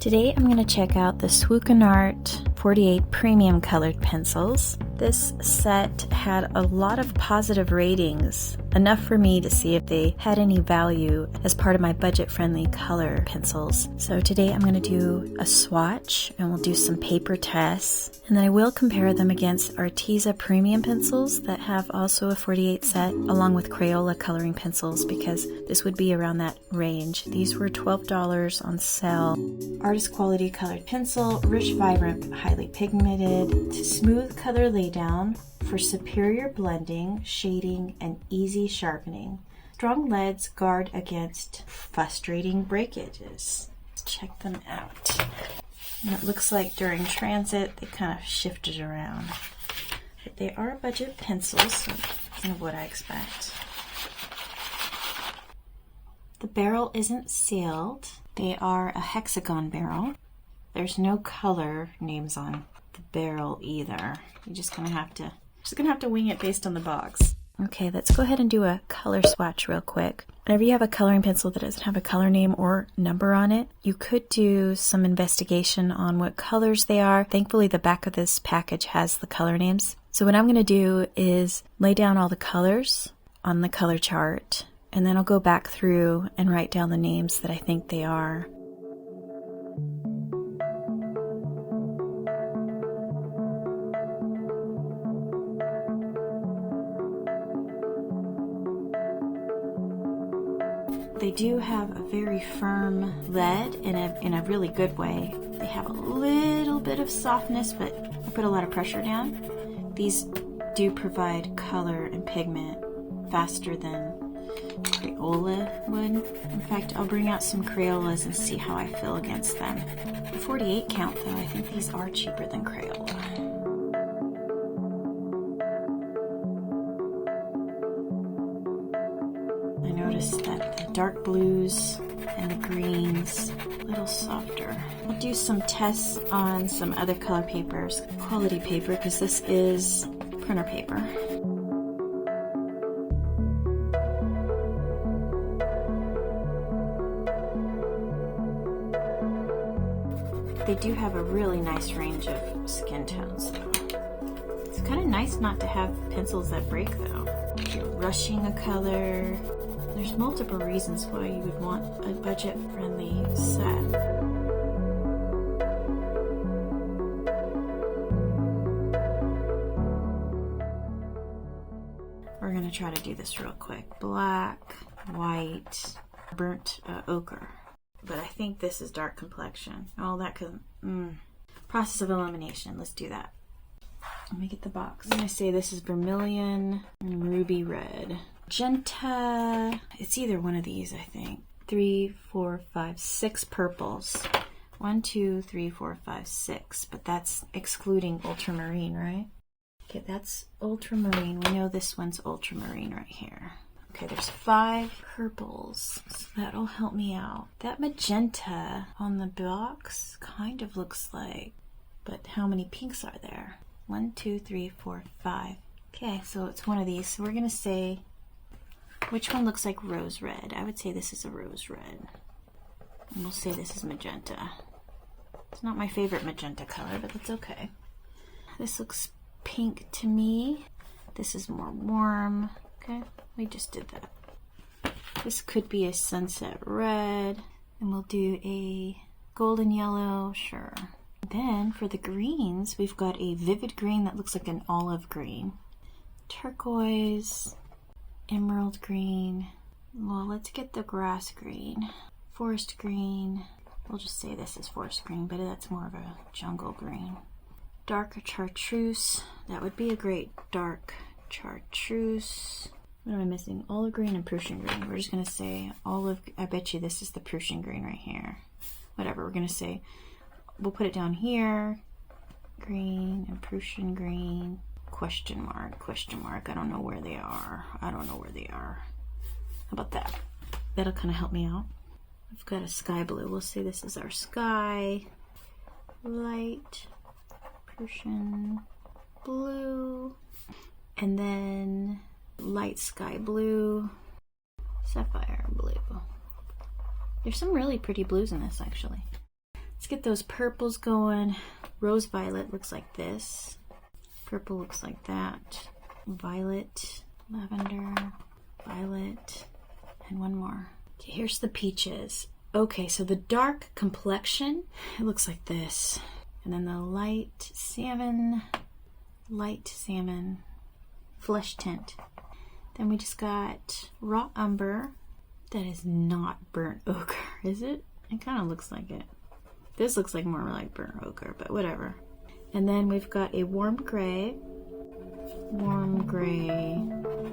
Today I'm going to check out the SWUKONART 48 premium colored pencils. This set had a lot of positive ratings, enough for me to see if they had any value as part of my budget-friendly color pencils. So today I'm going to do a swatch and we'll do some paper tests, and then I will compare them against Arteza premium pencils that have also a 48 set, along with Crayola coloring pencils, because this would be around that range. These were $12 on sale. Artist quality colored pencil, rich, vibrant, highly pigmented, to smooth color laydown for superior blending, shading, and easy sharpening. Strong leads guard against frustrating breakages. Let's check them out. And it looks like during transit they kind of shifted around. But they are budget pencils, so that's kind of what I expect. The barrel isn't sealed. They are a hexagon barrel. There's no color names on the barrel either. You're just gonna have to wing it based on the box. Okay, let's go ahead and do a color swatch real quick. Whenever you have a coloring pencil that doesn't have a color name or number on it, you could do some investigation on what colors they are. Thankfully, the back of this package has the color names. So what I'm gonna do is lay down all the colors on the color chart, and then I'll go back through and write down the names that I think they are. They do have a very firm lead in a really good way. They have a little bit of softness, but I put a lot of pressure down. These do provide color and pigment faster than Crayola would. In fact, I'll bring out some Crayolas and see how I feel against them. The 48 count though, I think these are cheaper than Crayola. I noticed that the dark blues and the greens a little softer. I'll do some tests on some other color papers, quality paper, because this is printer paper. They do have a really nice range of skin tones though. It's kind of nice not to have pencils that break though. If you're rushing a color, there's multiple reasons why you would want a budget-friendly set. We're going to try to do this real quick. Black, white, burnt ochre. But I think this is dark complexion. Oh, that could... Process of elimination. Let's do that. Let me get the box. I'm going to say this is vermilion and ruby red. Magenta. It's either one of these, I think. 3, 4, 5, 6 purples. 1, 2, 3, 4, 5, 6. But that's excluding ultramarine, right? Okay, that's ultramarine. We know this one's ultramarine right here. Okay, there's 5 purples, so that'll help me out. That magenta on the box kind of looks like, but how many pinks are there? 1, 2, 3, 4, 5. Okay, so it's one of these. So we're gonna say, which one looks like rose red? I would say this is a rose red. And we'll say this is magenta. It's not my favorite magenta color, but that's okay. This looks pink to me. This is more warm. Okay, we just did that. This could be a sunset red, and we'll do a golden yellow, sure. Then for the greens, we've got a vivid green that looks like an olive green, turquoise, emerald green. Well, let's get the grass green, forest green. We'll just say this is forest green, but that's more of a jungle green. Dark chartreuse, that would be a great dark chartreuse. What am I missing? Olive green and Prussian green. We're just gonna say olive. I bet you this is the Prussian green right here. Whatever, we're gonna say, we'll put it down here. Green and Prussian green. Question mark, question mark. I don't know where they are. I don't know where they are. How about that? That'll kind of help me out. I've got a sky blue. We'll say this is our sky. Light Prussian blue. And then light sky blue, sapphire blue. There's some really pretty blues in this actually. Let's get those purples going. Rose violet looks like this. Purple looks like that. Violet, lavender, violet, and one more. Okay, here's the peaches. Okay, so the dark complexion, it looks like this. And then the light salmon, flesh tint. Then we just got raw umber. That is not burnt ochre, is it? It kind of looks like it. This looks like more like burnt ochre, but whatever. And then we've got a warm gray,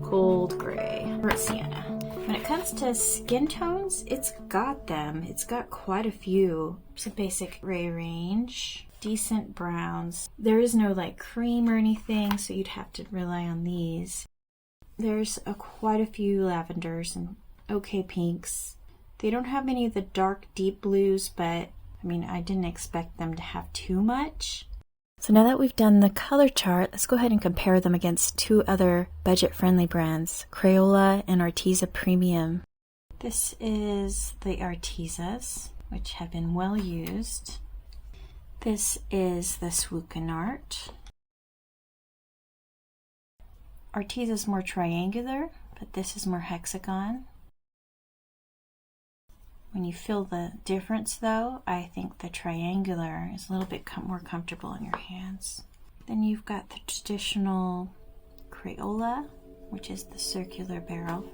cold gray, burnt sienna. When it comes to skin tones, it's got them. It's got quite a few. It's a basic gray range, decent browns. There is no like cream or anything, so you'd have to rely on these. There's quite a few lavenders and okay pinks. They don't have any of the dark deep blues, but I mean, I didn't expect them to have too much. So now that we've done the color chart, let's go ahead and compare them against two other budget-friendly brands, Crayola and Arteza Premium. This is the Artezas, which have been well used. This is the SWUKONART. Arteza's more triangular, but this is more hexagon. When you feel the difference though, I think the triangular is a little bit more comfortable in your hands. Then you've got the traditional Crayola, which is the circular barrel.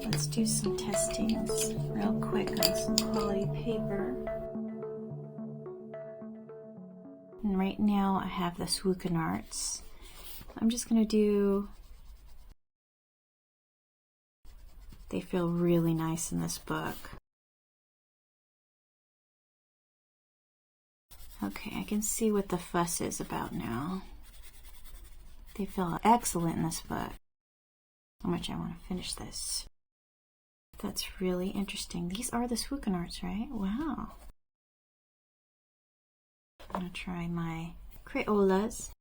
Let's do some testings real quick on some quality paper. And right now I have the SWUKONARTs. I'm just gonna do, they feel really nice in this book. Okay, I can see what the fuss is about now. They feel excellent in this book. How much I want to finish this. That's really interesting. These are the SWUKONARTs, right? Wow. I'm going to try my Crayolas.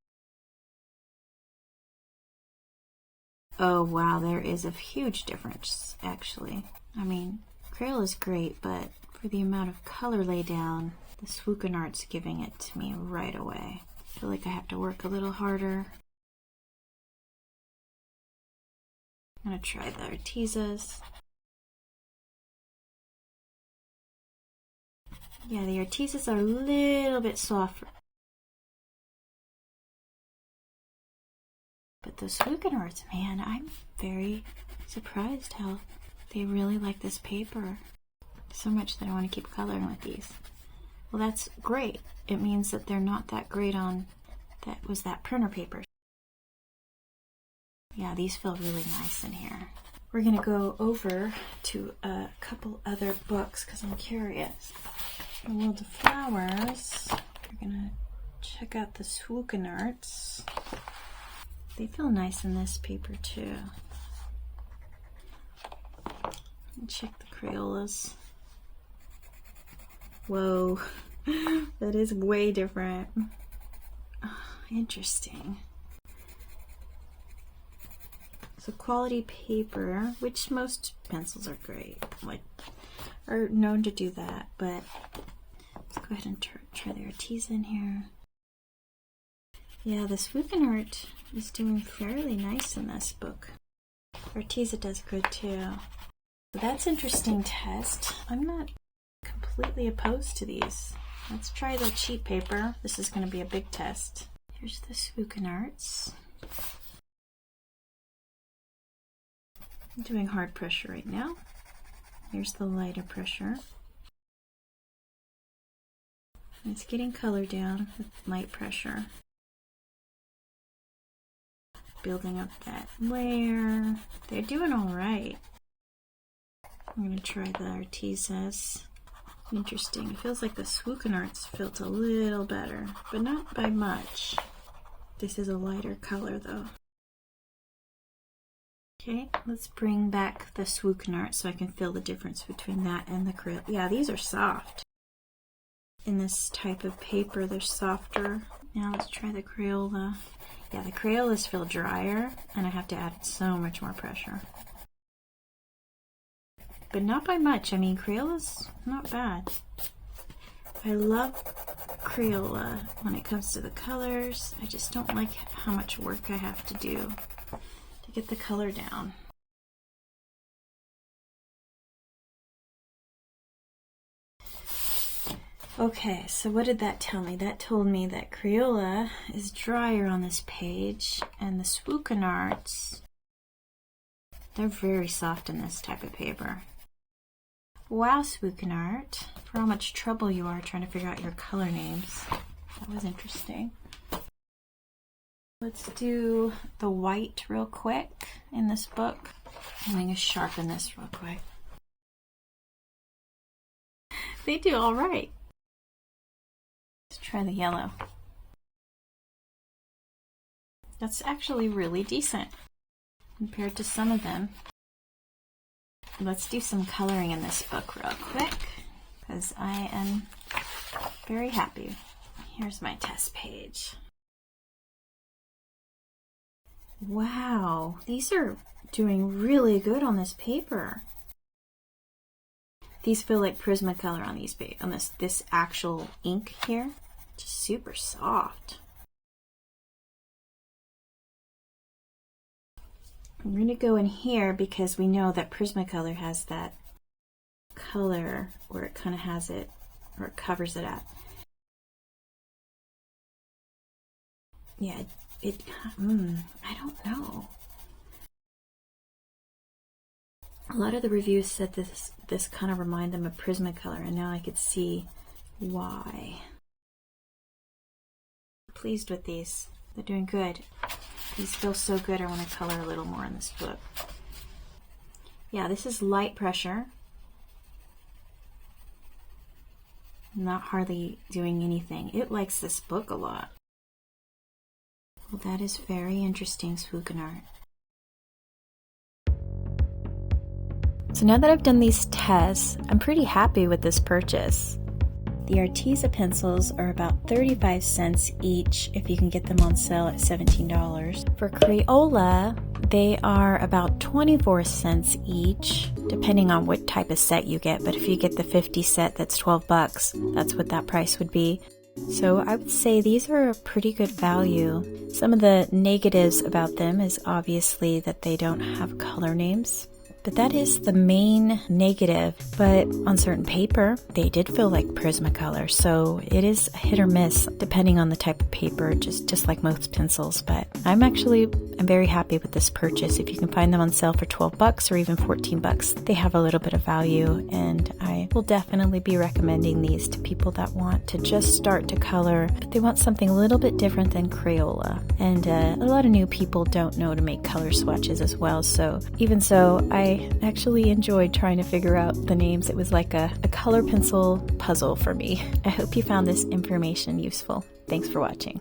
Oh wow, there is a huge difference actually. I mean, Crayola is great, but for the amount of color laid down, the SWUKONART's giving it to me right away. I feel like I have to work a little harder. I'm gonna try the Artezas. Yeah, the Artezas are a little bit softer. But the SWUKONARTs, man, I'm very surprised how they really like this paper. So much that I want to keep coloring with these. Well, that's great. It means that they're not that great on that printer paper. Yeah, these feel really nice in here. We're gonna go over to a couple other books because I'm curious. The World of Flowers. We're gonna check out the SWUKONARTs. They feel nice in this paper too. And check the Crayolas. Whoa, that is way different. Oh, interesting. So quality paper, which most pencils are great, like are known to do that, but let's go ahead and try the Arteza in here. Yeah, the SWUKONART is doing fairly nice in this book. Arteza does good too. So that's interesting test. I'm not completely opposed to these. Let's try the cheap paper. This is going to be a big test. Here's the SWUKONARTs. I'm doing hard pressure right now. Here's the lighter pressure. And it's getting color down with light pressure. Building up that layer. They're doing all right. I'm going to try the Artezas. Interesting. It feels like the SWUKONARTs felt a little better, but not by much. This is a lighter color though. Okay, let's bring back the SWUKONART so I can feel the difference between that and the Crayola. Yeah, these are soft. In this type of paper, they're softer. Now let's try the Crayola. Yeah, the Crayolas feel drier, and I have to add so much more pressure. But not by much. I mean, Crayola's not bad. I love Crayola when it comes to the colors. I just don't like how much work I have to do to get the color down. Okay, so what did that tell me? That told me that Crayola is drier on this page, and the SWUKONARTs, they're very soft in this type of paper. Wow, SWUKONART, for how much trouble you are trying to figure out your color names. That was interesting. Let's do the white real quick in this book. I'm going to sharpen this real quick. They do all right. Let's try the yellow. That's actually really decent compared to some of them. Let's do some coloring in this book real quick because I am very happy. Here's my test page. Wow, these are doing really good on this paper. These feel like Prismacolor on these on this actual ink here. Just super soft. I'm going to go in here because we know that Prismacolor has that color where it kind of has it, or it covers it up. Yeah, I don't know. A lot of the reviews said this kind of reminded them of Prismacolor, and now I could see why. Pleased with these. They're doing good. These feel so good. I want to color a little more in this book. Yeah, this is light pressure. Not hardly doing anything. It likes this book a lot. Well, that is very interesting, SWUKONART. So now that I've done these tests, I'm pretty happy with this purchase. The Arteza pencils are about 35 cents each if you can get them on sale at $17. For Crayola, they are about 24 cents each, depending on what type of set you get. But if you get the 50 set, that's 12 bucks. That's what that price would be. So I would say these are a pretty good value. Some of the negatives about them is obviously that they don't have color names. But that is the main negative. But on certain paper, they did feel like Prismacolor. So it is a hit or miss depending on the type of paper, just like most pencils. But I'm very happy with this purchase. If you can find them on sale for 12 bucks or even 14 bucks, they have a little bit of value. And I will definitely be recommending these to people that want to just start to color, but they want something a little bit different than Crayola. And a lot of new people don't know to make color swatches as well. So even so, I actually enjoyed trying to figure out the names. It was like a color pencil puzzle for me. I hope you found this information useful. Thanks for watching.